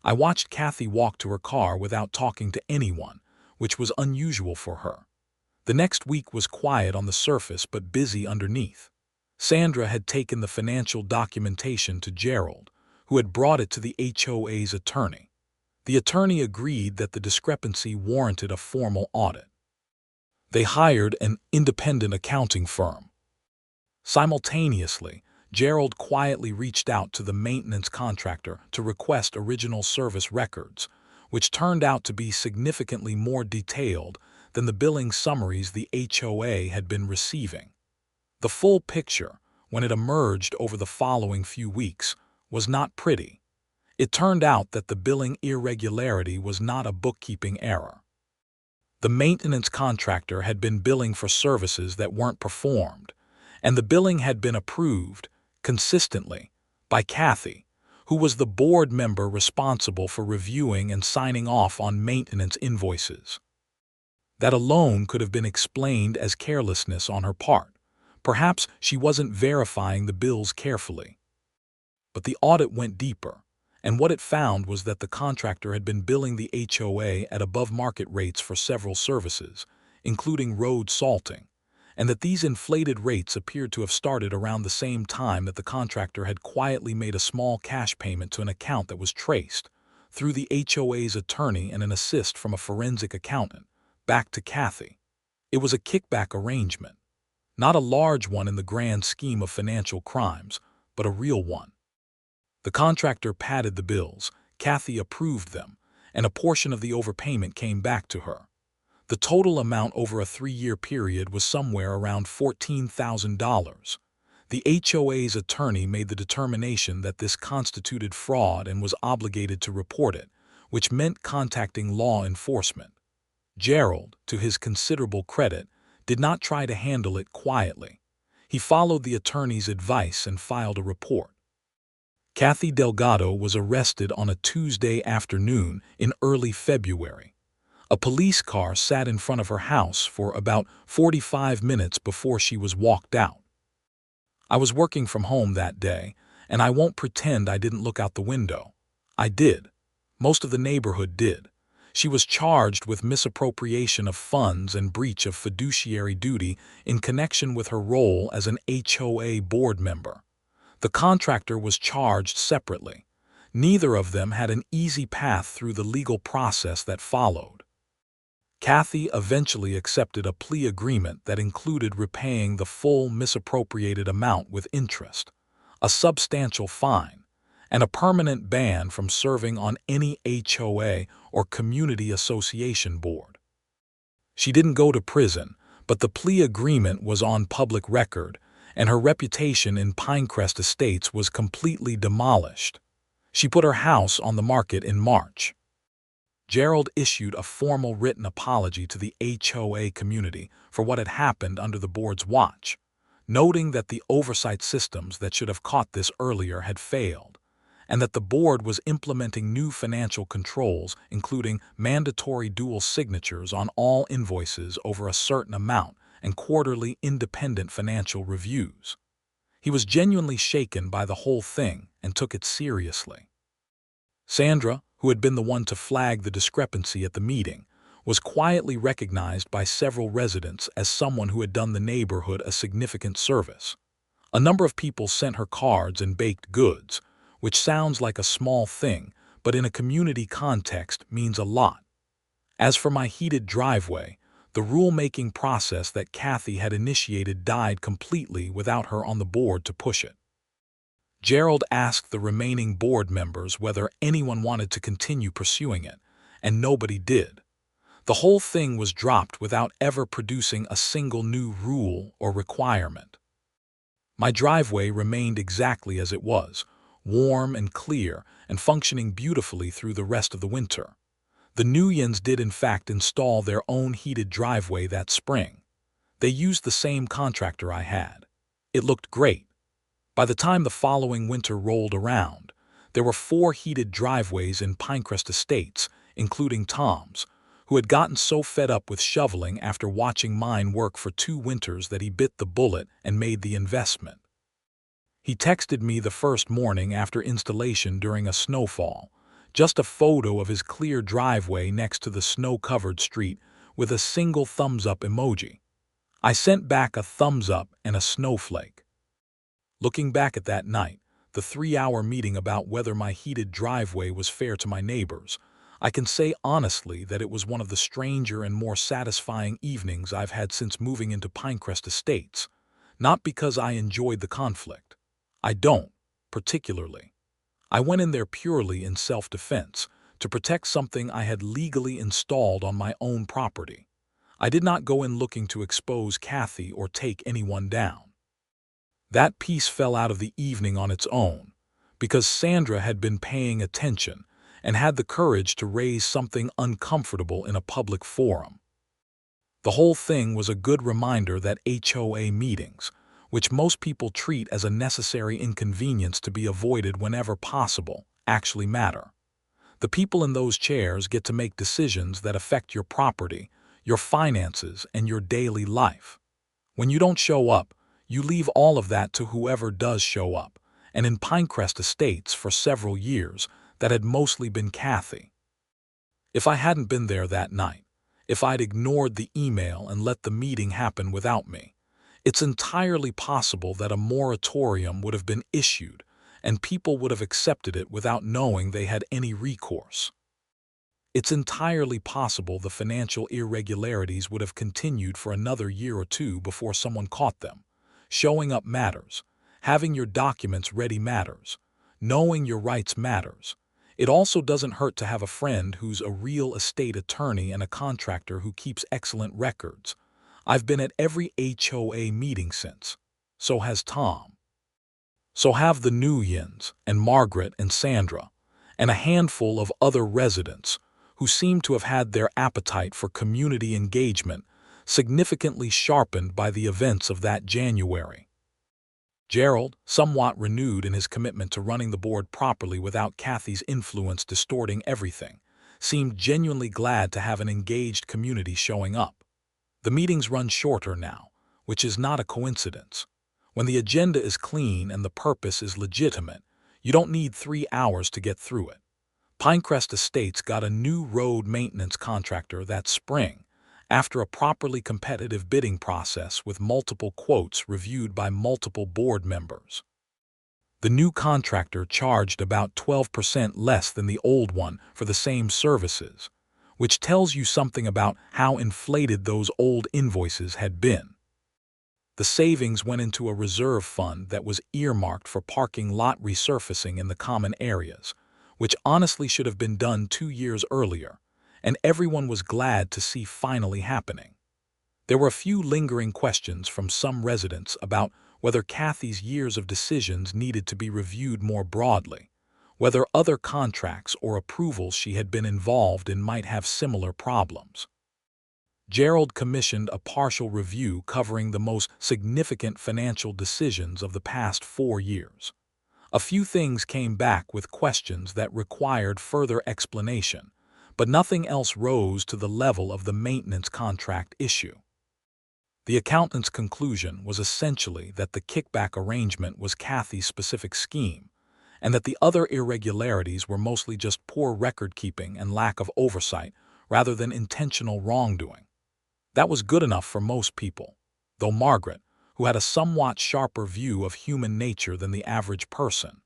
I watched Kathy walk to her car without talking to anyone, which was unusual for her. The next week was quiet on the surface but busy underneath. Sandra had taken the financial documentation to Gerald, who had brought it to the HOA's attorney. The attorney agreed that the discrepancy warranted a formal audit. They hired an independent accounting firm. Simultaneously, Gerald quietly reached out to the maintenance contractor to request original service records, which turned out to be significantly more detailed than the billing summaries the HOA had been receiving. The full picture, when it emerged over the following few weeks, was not pretty. It turned out that the billing irregularity was not a bookkeeping error. The maintenance contractor had been billing for services that weren't performed, and the billing had been approved, consistently, by Kathy, who was the board member responsible for reviewing and signing off on maintenance invoices. That alone could have been explained as carelessness on her part. Perhaps she wasn't verifying the bills carefully. But the audit went deeper, and what it found was that the contractor had been billing the HOA at above-market rates for several services, including road salting, and that these inflated rates appeared to have started around the same time that the contractor had quietly made a small cash payment to an account that was traced, through the HOA's attorney and an assist from a forensic accountant, back to Kathy. It was a kickback arrangement. Not a large one in the grand scheme of financial crimes, but a real one. The contractor padded the bills, Kathy approved them, and a portion of the overpayment came back to her. The total amount over a 3-year period was somewhere around $14,000. The HOA's attorney made the determination that this constituted fraud and was obligated to report it, which meant contacting law enforcement. Gerald, to his considerable credit, did not try to handle it quietly. He followed the attorney's advice and filed a report. Kathy Delgado was arrested on a Tuesday afternoon in early February. A police car sat in front of her house for about 45 minutes before she was walked out. I was working from home that day, and I won't pretend I didn't look out the window. I did. Most of the neighborhood did. She was charged with misappropriation of funds and breach of fiduciary duty in connection with her role as an HOA board member. The contractor was charged separately. Neither of them had an easy path through the legal process that followed. Kathy eventually accepted a plea agreement that included repaying the full misappropriated amount with interest, a substantial fine, and a permanent ban from serving on any HOA or community association board. She didn't go to prison, but the plea agreement was on public record, and her reputation in Pinecrest Estates was completely demolished. She put her house on the market in March. Gerald issued a formal written apology to the HOA community for what had happened under the board's watch, noting that the oversight systems that should have caught this earlier had failed, and that the board was implementing new financial controls, including mandatory dual signatures on all invoices over a certain amount and quarterly independent financial reviews. He was genuinely shaken by the whole thing and took it seriously. Sandra, who had been the one to flag the discrepancy at the meeting, was quietly recognized by several residents as someone who had done the neighborhood a significant service. A number of people sent her cards and baked goods, which sounds like a small thing, but in a community context means a lot. As for my heated driveway, the rulemaking process that Kathy had initiated died completely without her on the board to push it. Gerald asked the remaining board members whether anyone wanted to continue pursuing it, and nobody did. The whole thing was dropped without ever producing a single new rule or requirement. My driveway remained exactly as it was, warm and clear and functioning beautifully through the rest of the winter. The Nuyens did in fact install their own heated driveway that spring. They used the same contractor I had. It looked great. By the time the following winter rolled around, there were 4 heated driveways in Pinecrest Estates, including Tom's, who had gotten so fed up with shoveling after watching mine work for 2 winters that he bit the bullet and made the investment. He texted me the first morning after installation during a snowfall, just a photo of his clear driveway next to the snow-covered street with a single thumbs-up emoji. I sent back a thumbs-up and a snowflake. Looking back at that night, the 3-hour meeting about whether my heated driveway was fair to my neighbors, I can say honestly that it was one of the stranger and more satisfying evenings I've had since moving into Pinecrest Estates, not because I enjoyed the conflict. I don't, particularly. I went in there purely in self-defense, to protect something I had legally installed on my own property. I did not go in looking to expose Kathy or take anyone down. That piece fell out of the evening on its own, because Sandra had been paying attention and had the courage to raise something uncomfortable in a public forum. The whole thing was a good reminder that HOA meetings, which most people treat as a necessary inconvenience to be avoided whenever possible, actually matter. The people in those chairs get to make decisions that affect your property, your finances, and your daily life. When you don't show up, you leave all of that to whoever does show up, and in Pinecrest Estates for several years, that had mostly been Kathy. If I hadn't been there that night, if I'd ignored the email and let the meeting happen without me, it's entirely possible that a moratorium would have been issued and people would have accepted it without knowing they had any recourse. It's entirely possible the financial irregularities would have continued for another year or 2 before someone caught them. Showing up matters. Having your documents ready matters. Knowing your rights matters. It also doesn't hurt to have a friend who's a real estate attorney and a contractor who keeps excellent records. I've been at every HOA meeting since. So has Tom. So have the Nuyens and Margaret and Sandra, and a handful of other residents who seem to have had their appetite for community engagement significantly sharpened by the events of that January. Gerald, somewhat renewed in his commitment to running the board properly without Kathy's influence distorting everything, seemed genuinely glad to have an engaged community showing up. The meetings run shorter now, which is not a coincidence. When the agenda is clean and the purpose is legitimate, you don't need 3 hours to get through it. Pinecrest Estates got a new road maintenance contractor that spring, after a properly competitive bidding process with multiple quotes reviewed by multiple board members. The new contractor charged about 12% less than the old one for the same services, which tells you something about how inflated those old invoices had been. The savings went into a reserve fund that was earmarked for parking lot resurfacing in the common areas, which honestly should have been done 2 years earlier, and everyone was glad to see finally happening. There were a few lingering questions from some residents about whether Kathy's years of decisions needed to be reviewed more broadly, whether other contracts or approvals she had been involved in might have similar problems. Gerald commissioned a partial review covering the most significant financial decisions of the past 4 years. A few things came back with questions that required further explanation, but nothing else rose to the level of the maintenance contract issue. The accountant's conclusion was essentially that the kickback arrangement was Kathy's specific scheme, and that the other irregularities were mostly just poor record-keeping and lack of oversight rather than intentional wrongdoing. That was good enough for most people, though Margaret, who had a somewhat sharper view of human nature than the average person,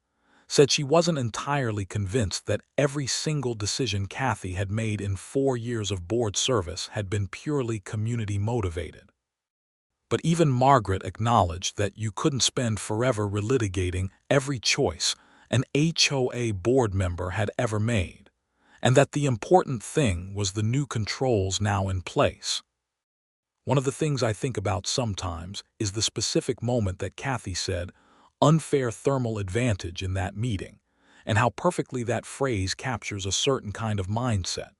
said she wasn't entirely convinced that every single decision Kathy had made in 4 years of board service had been purely community-motivated. But even Margaret acknowledged that you couldn't spend forever relitigating every choice an HOA board member had ever made, and that the important thing was the new controls now in place. One of the things I think about sometimes is the specific moment that Kathy said, "unfair thermal advantage" in that meeting, and how perfectly that phrase captures a certain kind of mindset.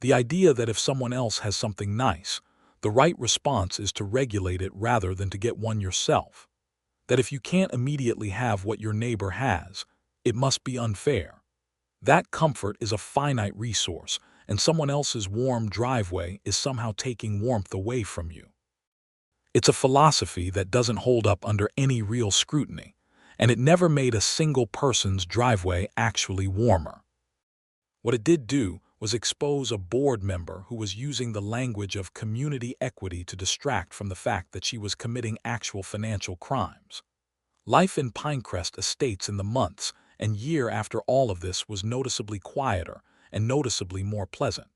The idea that if someone else has something nice, the right response is to regulate it rather than to get one yourself. That if you can't immediately have what your neighbor has, it must be unfair. That comfort is a finite resource, and someone else's warm driveway is somehow taking warmth away from you. It's a philosophy that doesn't hold up under any real scrutiny, and it never made a single person's driveway actually warmer. What it did do was expose a board member who was using the language of community equity to distract from the fact that she was committing actual financial crimes. Life in Pinecrest Estates in the months and year after all of this was noticeably quieter and noticeably more pleasant.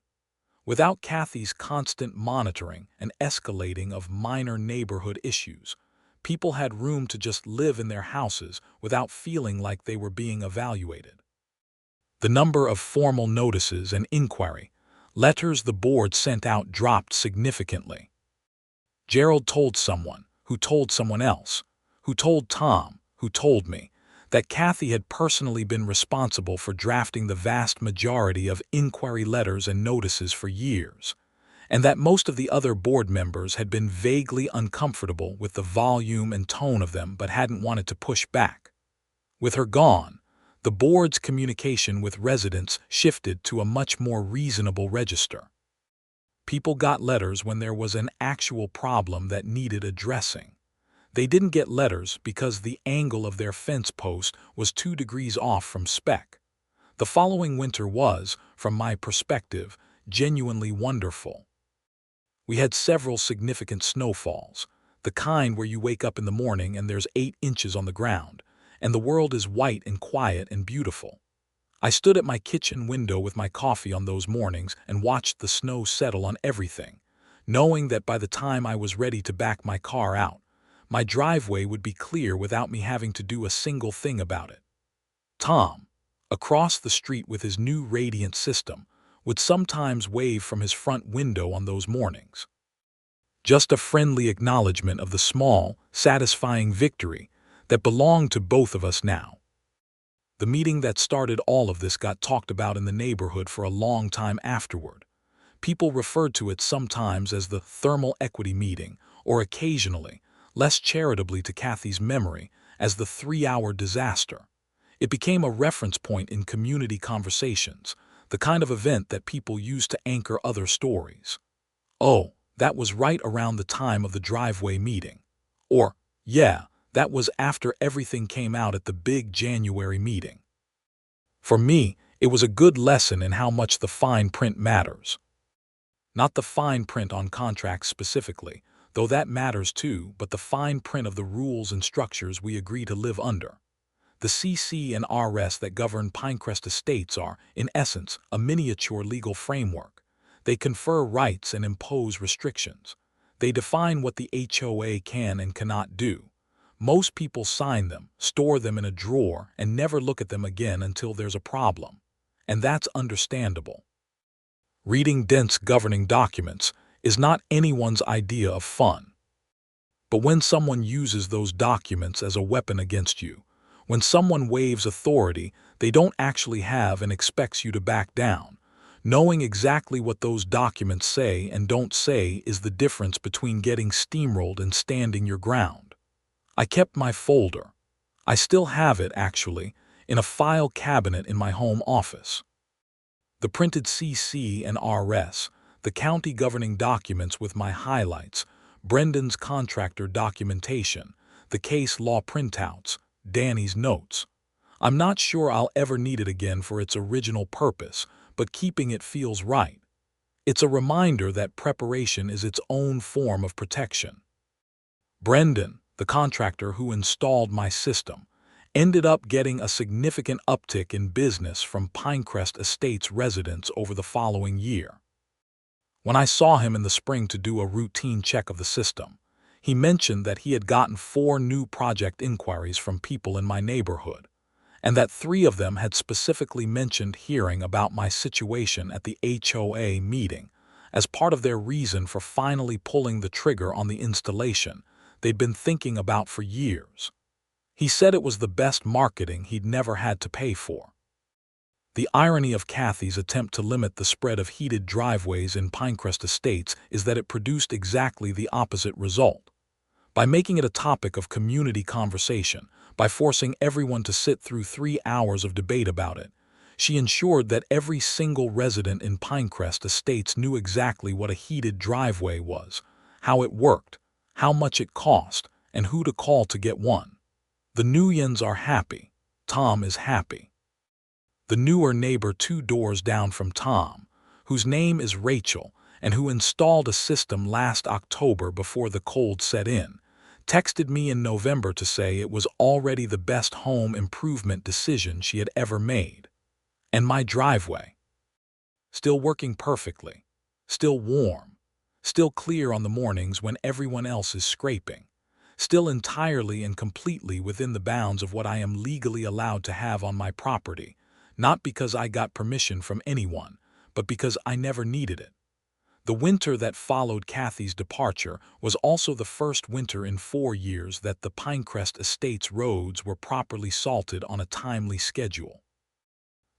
Without Kathy's constant monitoring and escalating of minor neighborhood issues, people had room to just live in their houses without feeling like they were being evaluated. The number of formal notices and inquiry letters the board sent out dropped significantly. Gerald told someone, who told someone else, who told Tom, who told me, that Kathy had personally been responsible for drafting the vast majority of inquiry letters and notices for years, and that most of the other board members had been vaguely uncomfortable with the volume and tone of them but hadn't wanted to push back. With her gone, the board's communication with residents shifted to a much more reasonable register. People got letters when there was an actual problem that needed addressing. They didn't get letters because the angle of their fence post was 2 degrees off from spec. The following winter was, from my perspective, genuinely wonderful. We had several significant snowfalls, the kind where you wake up in the morning and there's 8 inches on the ground, and the world is white and quiet and beautiful. I stood at my kitchen window with my coffee on those mornings and watched the snow settle on everything, knowing that by the time I was ready to back my car out, my driveway would be clear without me having to do a single thing about it. Tom, across the street with his new radiant system, would sometimes wave from his front window on those mornings. Just a friendly acknowledgement of the small, satisfying victory that belonged to both of us now. The meeting that started all of this got talked about in the neighborhood for a long time afterward. People referred to it sometimes as the thermal equity meeting, or occasionally, less charitably to Kathy's memory, as the 3-hour disaster. It became a reference point in community conversations, the kind of event that people used to anchor other stories. Oh, that was right around the time of the driveway meeting. Or, yeah, that was after everything came out at the big January meeting. For me, it was a good lesson in how much the fine print matters. Not the fine print on contracts specifically, though that matters too, but the fine print of the rules and structures we agree to live under. The CC and RS that govern Pinecrest Estates are, in essence, a miniature legal framework. They confer rights and impose restrictions. They define what the HOA can and cannot do. Most people sign them, store them in a drawer, and never look at them again until there's a problem. And that's understandable. Reading dense governing documents is not anyone's idea of fun. But when someone uses those documents as a weapon against you, when someone waives authority they don't actually have and expects you to back down, knowing exactly what those documents say and don't say is the difference between getting steamrolled and standing your ground. I kept my folder. I still have it, actually, in a file cabinet in my home office. The printed CC and RS, the county governing documents with my highlights, Brendan's contractor documentation, the case law printouts, Danny's notes. I'm not sure I'll ever need it again for its original purpose, but keeping it feels right. It's a reminder that preparation is its own form of protection. Brendan, the contractor who installed my system, ended up getting a significant uptick in business from Pinecrest Estates residents over the following year. When I saw him in the spring to do a routine check of the system, he mentioned that he had gotten 4 new project inquiries from people in my neighborhood, and that 3 of them had specifically mentioned hearing about my situation at the HOA meeting as part of their reason for finally pulling the trigger on the installation they'd been thinking about for years. He said it was the best marketing he'd never had to pay for. The irony of Kathy's attempt to limit the spread of heated driveways in Pinecrest Estates is that it produced exactly the opposite result. By making it a topic of community conversation, by forcing everyone to sit through 3 hours of debate about it, she ensured that every single resident in Pinecrest Estates knew exactly what a heated driveway was, how it worked, how much it cost, and who to call to get one. The Nuyens are happy. Tom is happy. The newer neighbor 2 doors down from Tom, whose name is Rachel and who installed a system last October before the cold set in, texted me in November to say it was already the best home improvement decision she had ever made. And my driveway, still working perfectly, still warm, still clear on the mornings when everyone else is scraping, still entirely and completely within the bounds of what I am legally allowed to have on my property, not because I got permission from anyone, but because I never needed it. The winter that followed Kathy's departure was also the first winter in 4 years that the Pinecrest Estates roads were properly salted on a timely schedule.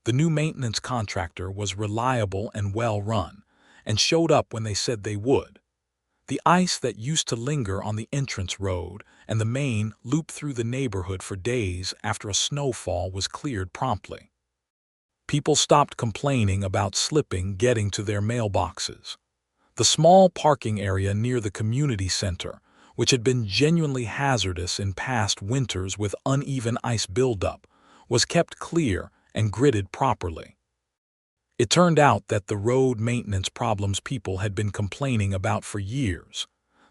The new maintenance contractor was reliable and well run, and showed up when they said they would. The ice that used to linger on the entrance road and the main loop through the neighborhood for days after a snowfall was cleared promptly. People stopped complaining about slipping getting to their mailboxes. The small parking area near the community center, which had been genuinely hazardous in past winters with uneven ice buildup, was kept clear and gridded properly. It turned out that the road maintenance problems people had been complaining about for years,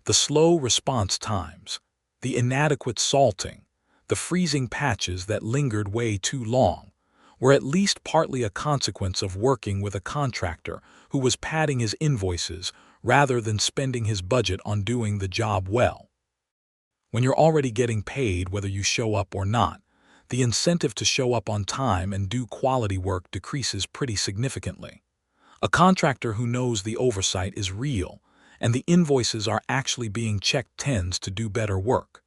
the slow response times, the inadequate salting, the freezing patches that lingered way too long, were at least partly a consequence of working with a contractor who was padding his invoices rather than spending his budget on doing the job well. When you're already getting paid whether you show up or not, the incentive to show up on time and do quality work decreases pretty significantly. A contractor who knows the oversight is real and the invoices are actually being checked tends to do better work.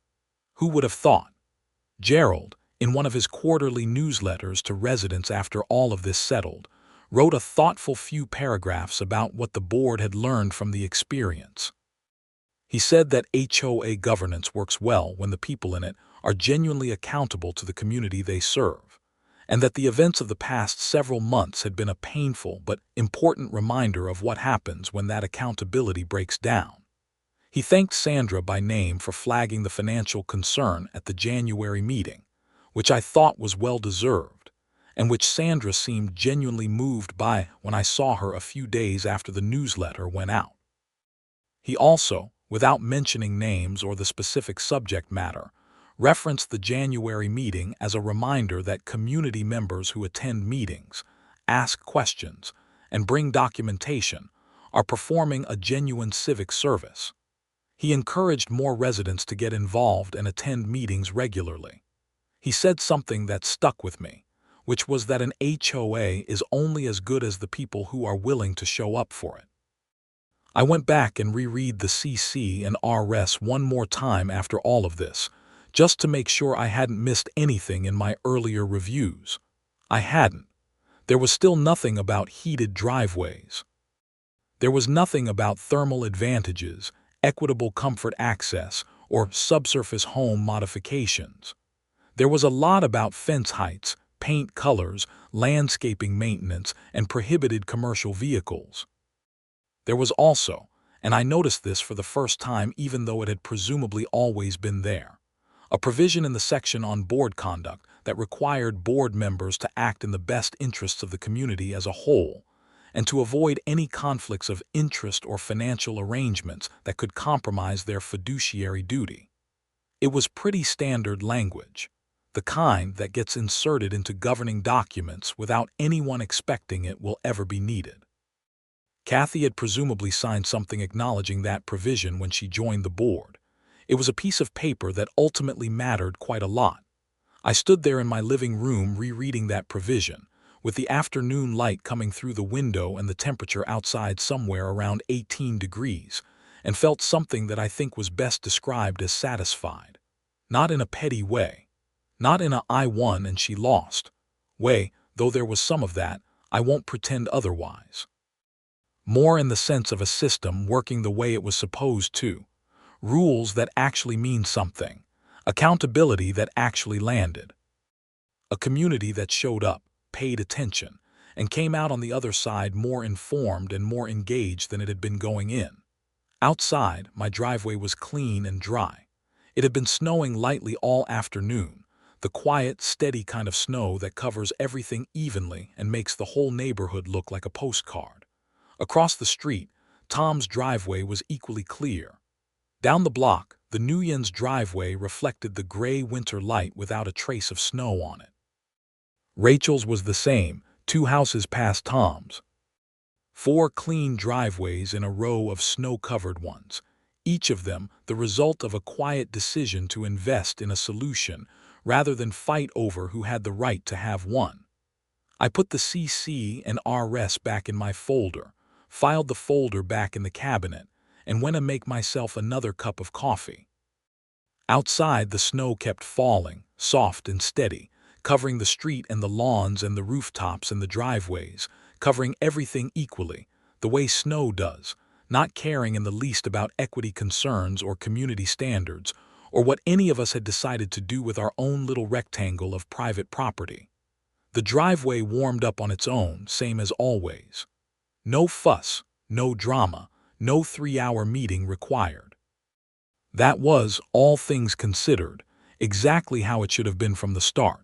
Who would have thought? Gerald, in one of his quarterly newsletters to residents after all of this settled, wrote a thoughtful few paragraphs about what the board had learned from the experience. He said that HOA governance works well when the people in it are genuinely accountable to the community they serve, and that the events of the past several months had been a painful but important reminder of what happens when that accountability breaks down. He thanked Sandra by name for flagging the financial concern at the January meeting, which I thought was well-deserved, and which Sandra seemed genuinely moved by when I saw her a few days after the newsletter went out. He also, without mentioning names or the specific subject matter, referenced the January meeting as a reminder that community members who attend meetings, ask questions, and bring documentation are performing a genuine civic service. He encouraged more residents to get involved and attend meetings regularly. He said something that stuck with me, which was that an HOA is only as good as the people who are willing to show up for it. I went back and reread the CC and RS one more time after all of this, just to make sure I hadn't missed anything in my earlier reviews. I hadn't. There was still nothing about heated driveways. There was nothing about thermal advantages, equitable comfort access, or subsurface home modifications. There was a lot about fence heights, paint colors, landscaping maintenance, and prohibited commercial vehicles. There was also, and I noticed this for the first time even though it had presumably always been there, a provision in the section on board conduct that required board members to act in the best interests of the community as a whole, and to avoid any conflicts of interest or financial arrangements that could compromise their fiduciary duty. It was pretty standard language, the kind that gets inserted into governing documents without anyone expecting it will ever be needed. Kathy had presumably signed something acknowledging that provision when she joined the board. It was a piece of paper that ultimately mattered quite a lot. I stood there in my living room rereading that provision, with the afternoon light coming through the window and the temperature outside somewhere around 18 degrees, and felt something that I think was best described as satisfied. Not in a petty way. Not in a I won and she lost way, though there was some of that, I won't pretend otherwise. More in the sense of a system working the way it was supposed to. Rules that actually mean something. Accountability that actually landed. A community that showed up, paid attention, and came out on the other side more informed and more engaged than it had been going in. Outside, my driveway was clean and dry. It had been snowing lightly all afternoon, the quiet, steady kind of snow that covers everything evenly and makes the whole neighborhood look like a postcard. Across the street, Tom's driveway was equally clear. Down the block, the Nguyen's driveway reflected the gray winter light without a trace of snow on it. Rachel's was the same, 2 houses past Tom's. 4 clean driveways in a row of snow-covered ones, each of them the result of a quiet decision to invest in a solution rather than fight over who had the right to have one. I put the CC and RS back in my folder, filed the folder back in the cabinet, and went to make myself another cup of coffee. Outside, the snow kept falling, soft and steady, covering the street and the lawns and the rooftops and the driveways, covering everything equally, the way snow does, not caring in the least about equity concerns or community standards, or what any of us had decided to do with our own little rectangle of private property. The driveway warmed up on its own, same as always. No fuss, no drama, no 3-hour meeting required. That was, all things considered, exactly how it should have been from the start.